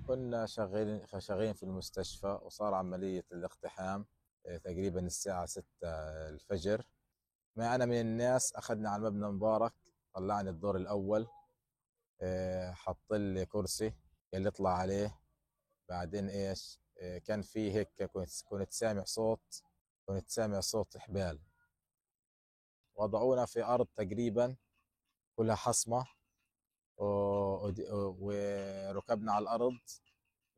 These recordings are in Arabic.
كنا شغالين في المستشفى، وصار عملية الاقتحام تقريبا الساعة 6 الفجر. ما أنا من الناس أخذنا على المبنى مبارك، طلعني الدور الأول. حط لي كرسي، قال لي اطلع عليه. بعدين إيش، كان في هيك، كنت سامع صوت حبال. وضعونا في أرض تقريبا كلها حصمة، وركبنا على الأرض،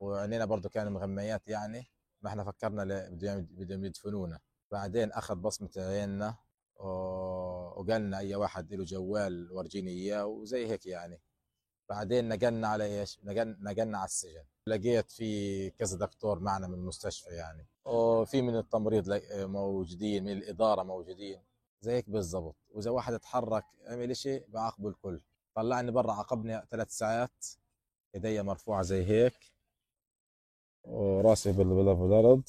وعينينا برضو كانوا مغميات يعني. ما احنا فكرنا بدهم يدفنونا. بعدين اخذ بصمة عيننا، وقالنا اي واحد له جوال ورجيني اياه وزي هيك يعني. بعدين نقلنا على ايش، نقلنا على السجن. لقيت في كذا دكتور معنا من المستشفى يعني، وفي من التمريض موجودين، من الإدارة موجودين، زي هيك بالضبط. وإذا واحد اتحرك عمل شيء بعاقبه الكل. طلعني برا، عاقبني 3 ساعات، ايديا مرفوعة زي هيك، وراسي بالارض.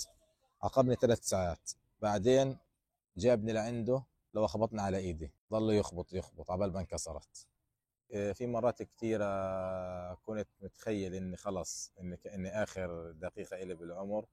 عاقبني 3 ساعات. بعدين جابني لعنده، لو خبطني على ايدي، ضل يخبط عبال ما انكسرت. في مرات كثيرة كنت متخيل اني خلص، اني اخر دقيقة الي بالعمر.